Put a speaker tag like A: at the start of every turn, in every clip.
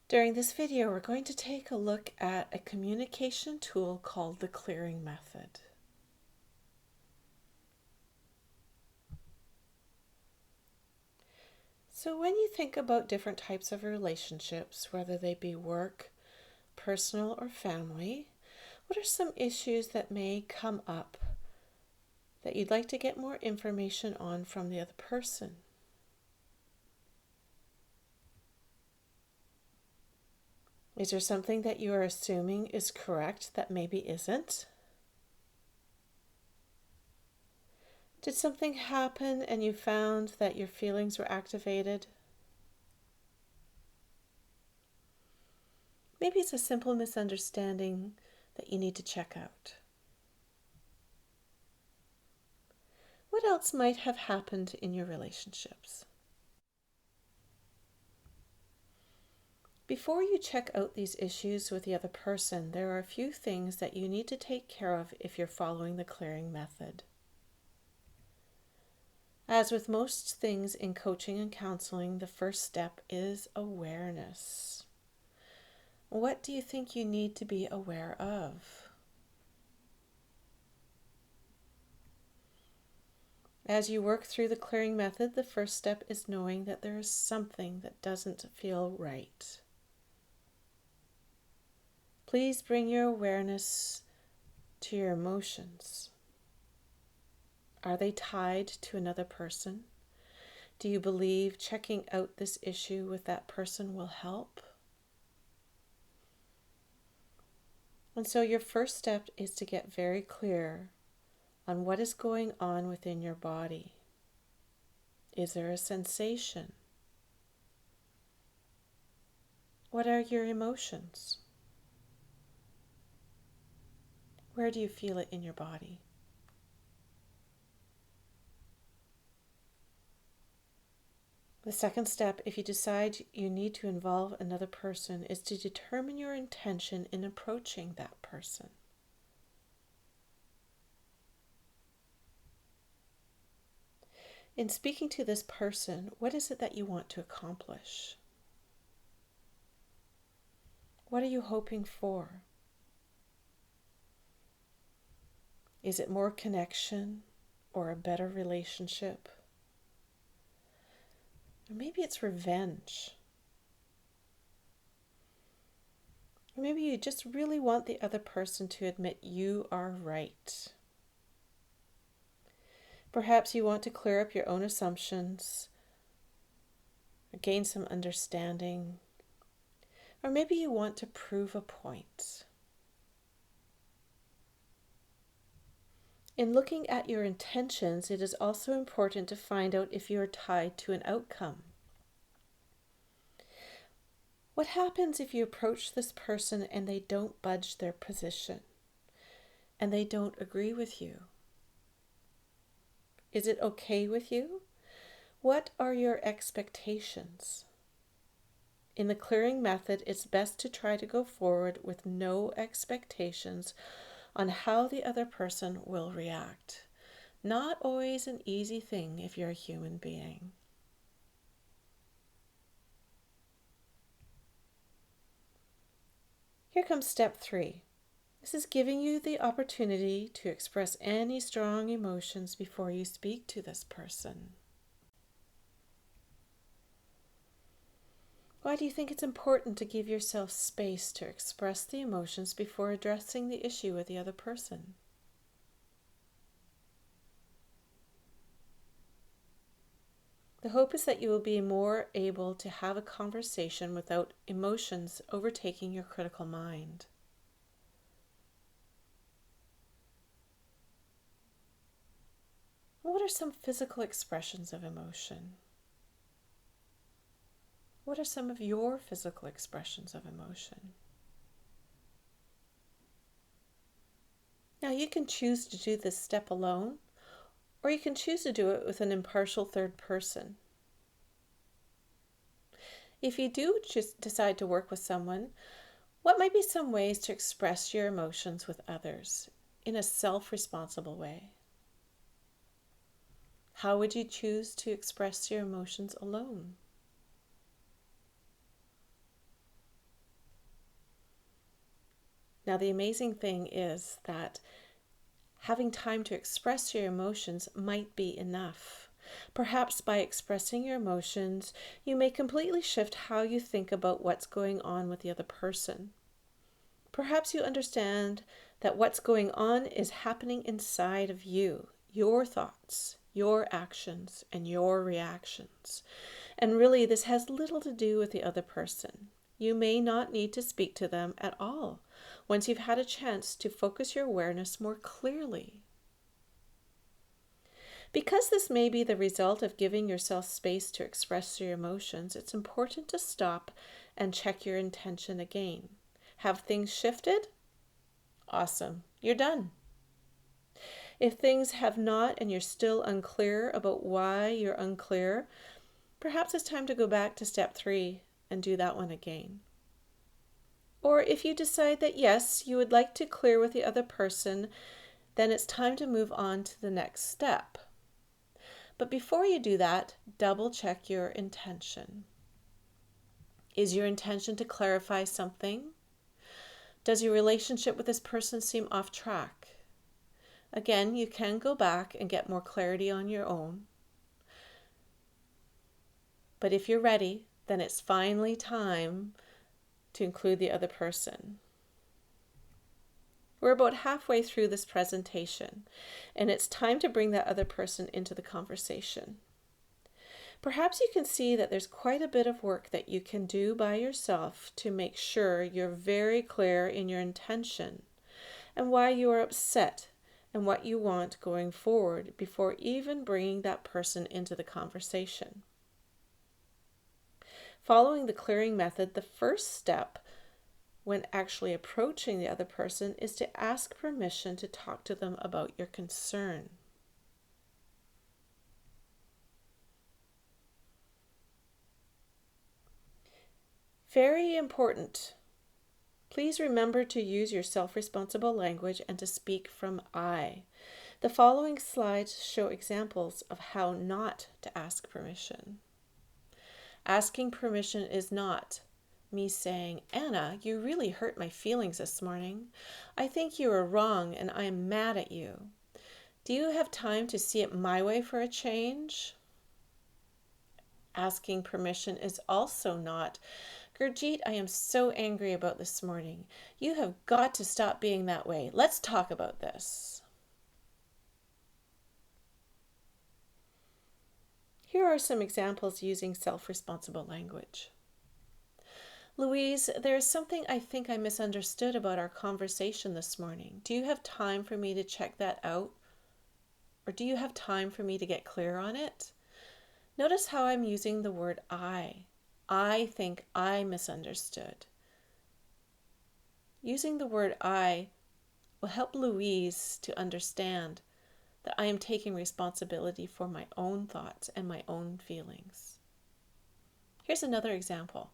A: During this video, we're going to take a look at a communication tool called the clearing method. So when you think about different types of relationships, whether they be work, personal, or family, what are some issues that may come up that you'd like to get more information on from the other person? Is there something that you are assuming is correct that maybe isn't? Did something happen and you found that your feelings were activated? Maybe it's a simple misunderstanding that you need to check out. What else might have happened in your relationships? Before you check out these issues with the other person, there are a few things that you need to take care of if you're following the clearing method. As with most things in coaching and counseling, the first step is awareness. What do you think you need to be aware of? As you work through the clearing method, the first step is knowing that there is something that doesn't feel right. Please bring your awareness to your emotions. Are they tied to another person? Do you believe checking out this issue with that person will help? And so your first step is to get very clear on what is going on within your body. Is there a sensation? What are your emotions? Where do you feel it in your body? The second step, if you decide you need to involve another person, is to determine your intention in approaching that person. In speaking to this person, what is it that you want to accomplish? What are you hoping for? Is it more connection or a better relationship? Or maybe it's revenge. Or maybe you just really want the other person to admit you are right. Perhaps you want to clear up your own assumptions, or gain some understanding, or maybe you want to prove a point. In looking at your intentions, it is also important to find out if you are tied to an outcome. What happens if you approach this person and they don't budge their position and they don't agree with you? Is it okay with you? What are your expectations? In the clearing method, it's best to try to go forward with no expectations on how the other person will react. Not always an easy thing if you're a human being. Here comes step 3. This is giving you the opportunity to express any strong emotions before you speak to this person. Why do you think it's important to give yourself space to express the emotions before addressing the issue with the other person? The hope is that you will be more able to have a conversation without emotions overtaking your critical mind. What are some physical expressions of emotion? What are some of your physical expressions of emotion? Now you can choose to do this step alone, or you can choose to do it with an impartial third person. If you do just decide to work with someone, what might be some ways to express your emotions with others in a self-responsible way? How would you choose to express your emotions alone? Now, the amazing thing is that having time to express your emotions might be enough. Perhaps by expressing your emotions, you may completely shift how you think about what's going on with the other person. Perhaps you understand that what's going on is happening inside of you, your thoughts, your actions, and your reactions. And really, this has little to do with the other person. You may not need to speak to them at all once you've had a chance to focus your awareness more clearly. Because this may be the result of giving yourself space to express your emotions, it's important to stop and check your intention again. Have things shifted? Awesome. You're done. If things have not and you're still unclear about why you're unclear, perhaps it's time to go back to step 3 and do that one again. Or if you decide that yes, you would like to clear with the other person, then it's time to move on to the next step. But before you do that, double check your intention. Is your intention to clarify something? Does your relationship with this person seem off track? Again, you can go back and get more clarity on your own. But if you're ready, then it's finally time to include the other person. We're about halfway through this presentation, and it's time to bring that other person into the conversation. Perhaps you can see that there's quite a bit of work that you can do by yourself to make sure you're very clear in your intention and why you are upset and what you want going forward before even bringing that person into the conversation. Following the clearing method, the first step when actually approaching the other person is to ask permission to talk to them about your concern. Very important. Please remember to use your self-responsible language and to speak from I. The following slides show examples of how not to ask permission. Asking permission is not me saying, Anna, you really hurt my feelings this morning. I think you are wrong and I am mad at you. Do you have time to see it my way for a change? Asking permission is also not, Gurjeet, I am so angry about this morning. You have got to stop being that way. Let's talk about this. Here are some examples using self-responsible language. Louise, there is something I think I misunderstood about our conversation this morning. Do you have time for me to check that out? Or do you have time for me to get clear on it? Notice how I'm using the word I. I think I misunderstood. Using the word I will help Louise to understand that I am taking responsibility for my own thoughts and my own feelings. Here's another example.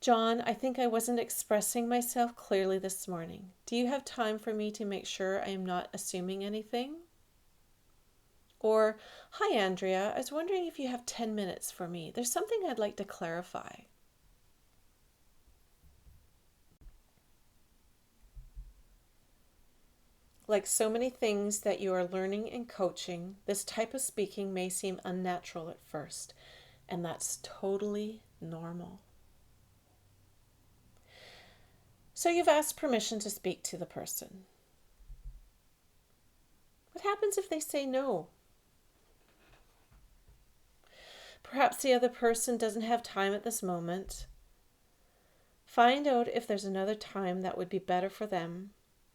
A: John, I think I wasn't expressing myself clearly this morning. Do you have time for me to make sure I am not assuming anything? Or, hi Andrea, I was wondering if you have 10 minutes for me. There's something I'd like to clarify. Like so many things that you are learning in coaching, this type of speaking may seem unnatural at first, and that's totally normal. So you've asked permission to speak to the person. What happens if they say no? Perhaps the other person doesn't have time at this moment. Find out if there's another time that would be better for them.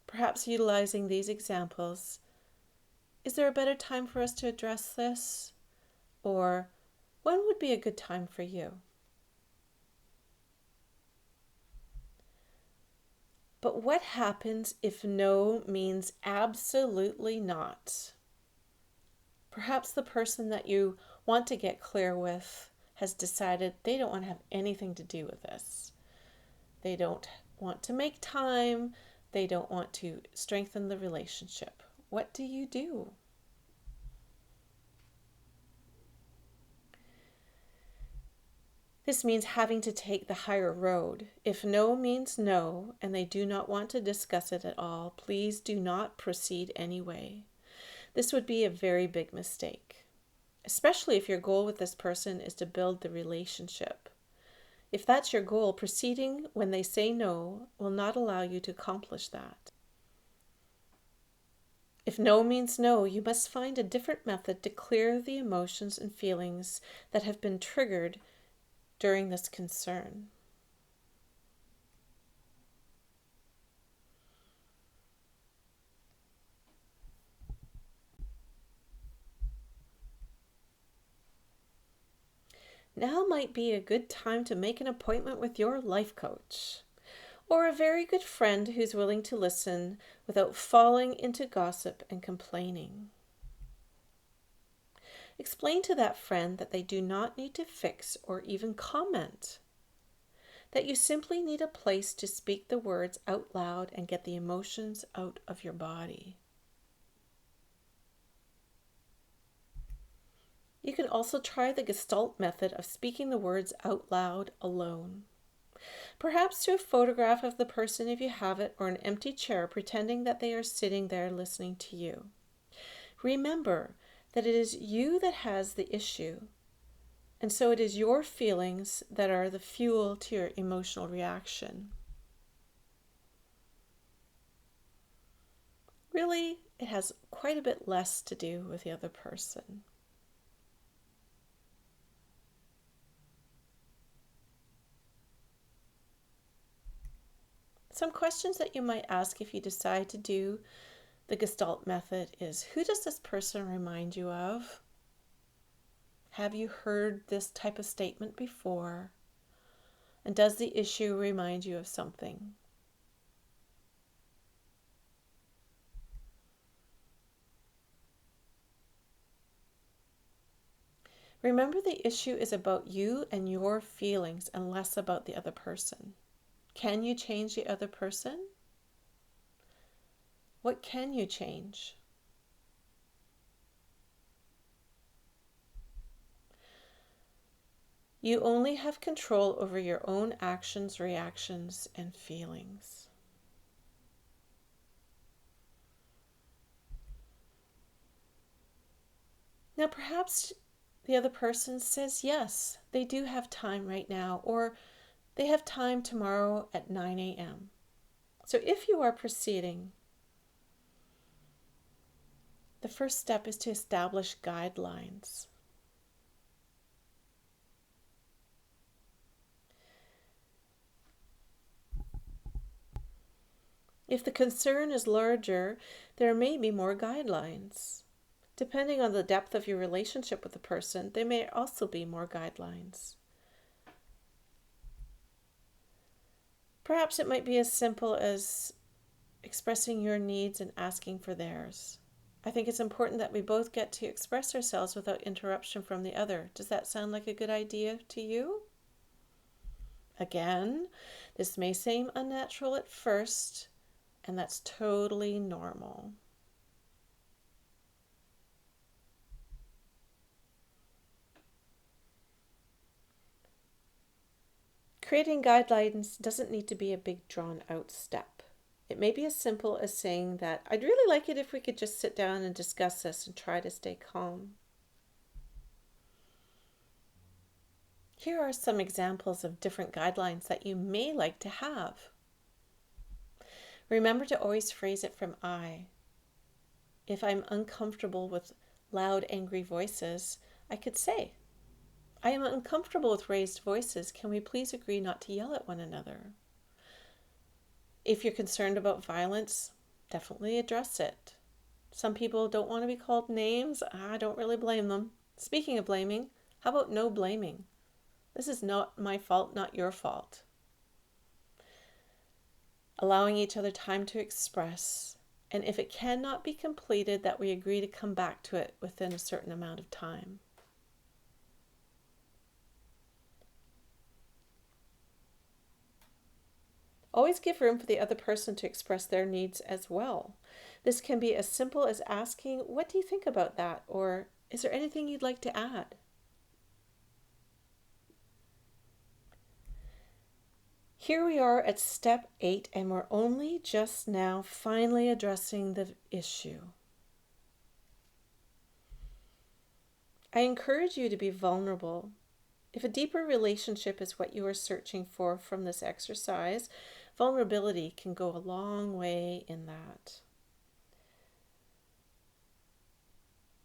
A: Perhaps utilizing these examples. Is there a better time for us to address this? Or when would be a good time for you? But what happens if no means absolutely not? Perhaps the person that you want to get clear with has decided they don't want to have anything to do with this. They don't want to make time. They don't want to strengthen the relationship. What do you do? This means having to take the higher road. If no means no, and they do not want to discuss it at all, please do not proceed anyway. This would be a very big mistake, especially if your goal with this person is to build the relationship. If that's your goal, proceeding when they say no will not allow you to accomplish that. If no means no, you must find a different method to clear the emotions and feelings that have been triggered during this concern. Now might be a good time to make an appointment with your life coach or a very good friend who's willing to listen without falling into gossip and complaining. Explain to that friend that they do not need to fix or even comment, that you simply need a place to speak the words out loud and get the emotions out of your body. You can also try the Gestalt method of speaking the words out loud alone. Perhaps to a photograph of the person if you have it, or an empty chair pretending that they are sitting there listening to you. Remember that it is you that has the issue, and so it is your feelings that are the fuel to your emotional reaction. Really, it has quite a bit less to do with the other person. Some questions that you might ask if you decide to do the Gestalt method is, who does this person remind you of? Have you heard this type of statement before? And does the issue remind you of something? Remember, the issue is about you and your feelings and less about the other person. Can you change the other person? What can you change? You only have control over your own actions, reactions, and feelings. Now, perhaps the other person says yes, they do have time right now, or they have time tomorrow at 9 a.m. So if you are proceeding, the first step is to establish guidelines. If the concern is larger, there may be more guidelines. Depending on the depth of your relationship with the person, there may also be more guidelines. Perhaps it might be as simple as expressing your needs and asking for theirs. I think it's important that we both get to express ourselves without interruption from the other. Does that sound like a good idea to you? Again, this may seem unnatural at first, and that's totally normal. Creating guidelines doesn't need to be a big drawn-out step. It may be as simple as saying that I'd really like it if we could just sit down and discuss this and try to stay calm. Here are some examples of different guidelines that you may like to have. Remember to always phrase it from I. If I'm uncomfortable with loud, angry voices, I could say, I am uncomfortable with raised voices. Can we please agree not to yell at one another? If you're concerned about violence, definitely address it. Some people don't want to be called names. I don't really blame them. Speaking of blaming, how about no blaming? This is not my fault, not your fault. Allowing each other time to express, and if it cannot be completed, that we agree to come back to it within a certain amount of time. Always give room for the other person to express their needs as well. This can be as simple as asking, what do you think about that? Or is there anything you'd like to add? Here we are at step 8, and we're only just now finally addressing the issue. I encourage you to be vulnerable. If a deeper relationship is what you are searching for from this exercise, vulnerability can go a long way in that.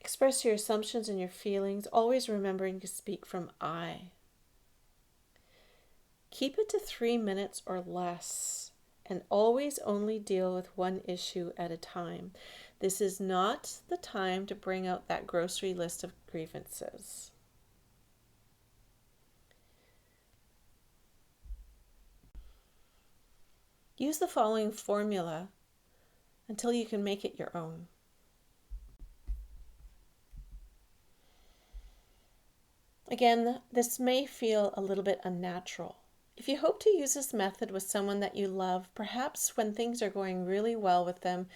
A: Express your assumptions and your feelings, always remembering to speak from I. Keep it to 3 minutes or less, and always only deal with one issue at a time. This is not the time to bring out that grocery list of grievances. Use the following formula until you can make it your own. Again, this may feel a little bit unnatural. If you hope to use this method with someone that you love, perhaps when things are going really well with them,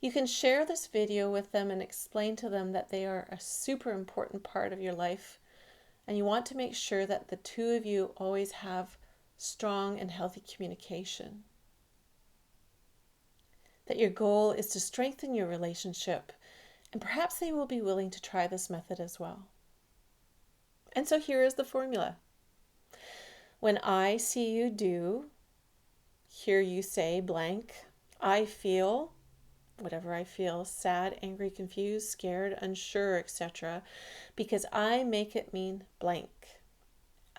A: you can share this video with them and explain to them that they are a super important part of your life, and you want to make sure that the two of you always have strong and healthy communication. That your goal is to strengthen your relationship, and perhaps they will be willing to try this method as well. And so here is the formula. When I see you do, hear you say blank, I feel, whatever I feel, sad, angry, confused, scared, unsure, etc., because I make it mean blank.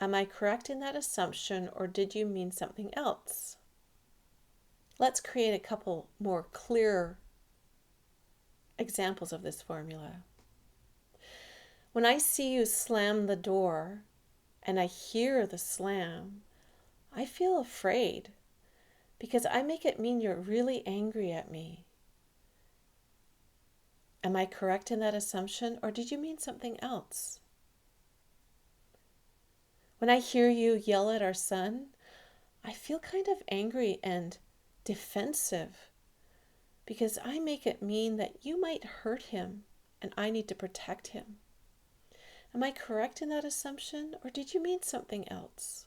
A: Am I correct in that assumption, or did you mean something else? Let's create a couple more clear examples of this formula. When I see you slam the door and I hear the slam, I feel afraid because I make it mean you're really angry at me. Am I correct in that assumption, or did you mean something else? When I hear you yell at our son, I feel kind of angry and defensive because I make it mean that you might hurt him and I need to protect him. Am I correct in that assumption, or did you mean something else?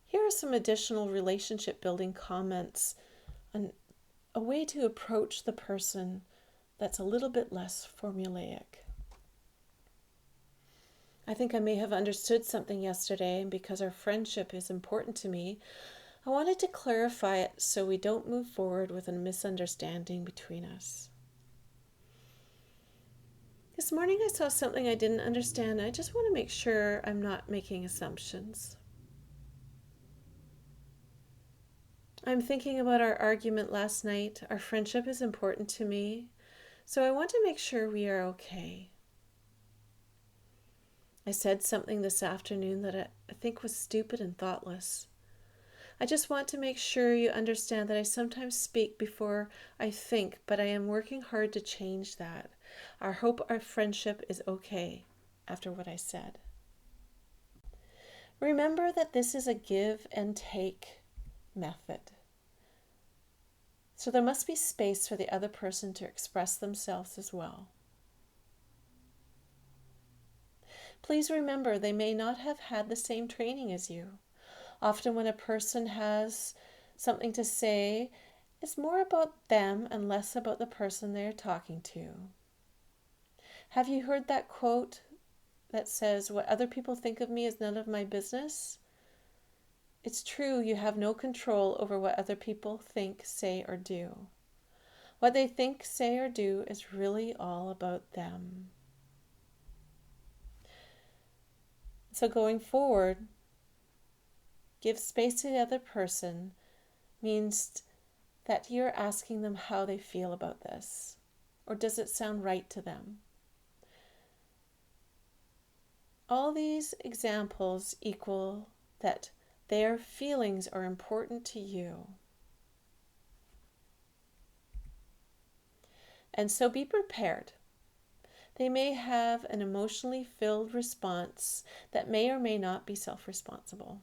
A: Here are some additional relationship building comments on a way to approach the person that's a little bit less formulaic. I think I may have understood something yesterday, and because our friendship is important to me, I wanted to clarify it so we don't move forward with a misunderstanding between us. This morning I saw something I didn't understand. I just want to make sure I'm not making assumptions. I'm thinking about our argument last night. Our friendship is important to me, so I want to make sure we are okay. I said something this afternoon that I think was stupid and thoughtless. I just want to make sure you understand that I sometimes speak before I think, but I am working hard to change that. I hope our friendship is okay after what I said. Remember that this is a give and take method. So there must be space for the other person to express themselves as well. Please remember they may not have had the same training as you. Often when a person has something to say, it's more about them and less about the person they're talking to. Have you heard that quote that says, "What other people think of me is none of my business"? It's true, you have no control over what other people think, say, or do. What they think, say, or do is really all about them. So going forward, give space to the other person means that you're asking them how they feel about this, or does it sound right to them? All these examples equal that their feelings are important to you. And so be prepared. They may have an emotionally filled response that may or may not be self-responsible.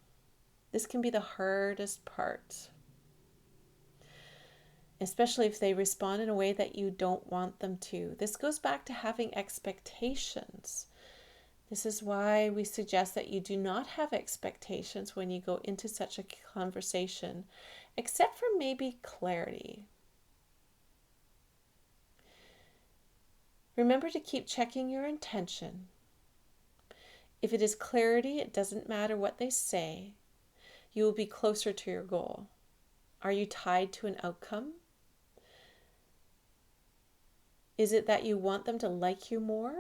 A: This can be the hardest part, especially if they respond in a way that you don't want them to. This goes back to having expectations. This is why we suggest that you do not have expectations when you go into such a conversation, except for maybe clarity. Remember to keep checking your intention. If it is clarity, it doesn't matter what they say. You will be closer to your goal. Are you tied to an outcome? Is it that you want them to like you more?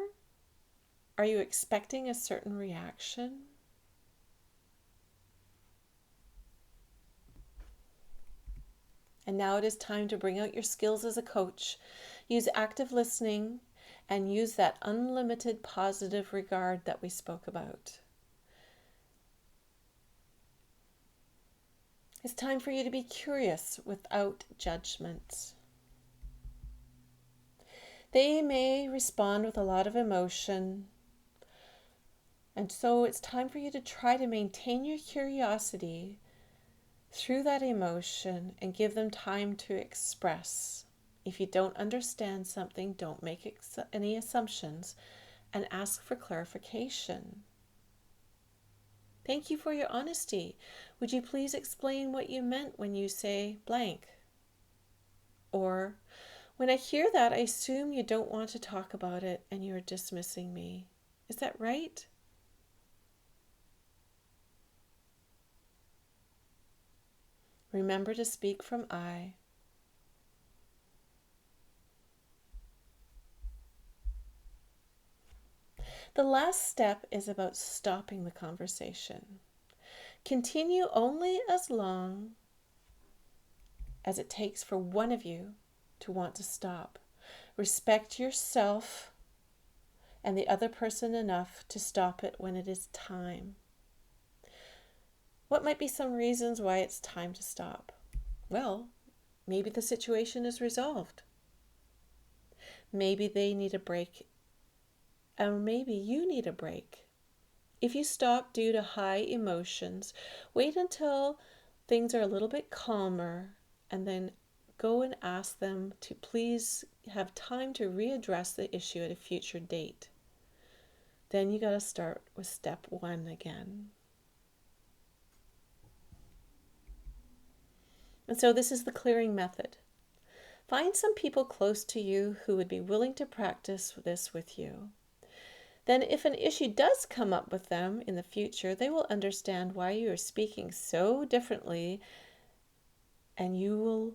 A: Are you expecting a certain reaction? And now it is time to bring out your skills as a coach. Use active listening and use that unlimited positive regard that we spoke about. It's time for you to be curious without judgment. They may respond with a lot of emotion, and so it's time for you to try to maintain your curiosity through that emotion and give them time to express. If you don't understand something, don't make any assumptions and ask for clarification. Thank you for your honesty. Would you please explain what you meant when you say blank? Or, when I hear that, I assume you don't want to talk about it and you're dismissing me. Is that right? Remember to speak from I. The last step is about stopping the conversation. Continue only as long as it takes for one of you to want to stop. Respect yourself and the other person enough to stop it when it is time. What might be some reasons why it's time to stop? Well, maybe the situation is resolved. Maybe they need a break, or maybe you need a break. If you stop due to high emotions, wait until things are a little bit calmer and then go and ask them to please have time to readdress the issue at a future date. Then you got to start with step 1 again. And so this is the clearing method. Find some people close to you who would be willing to practice this with you. Then if an issue does come up with them in the future, they will understand why you are speaking so differently, and you will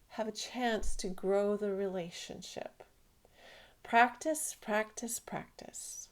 A: have a chance to grow the relationship. Practice, practice, practice.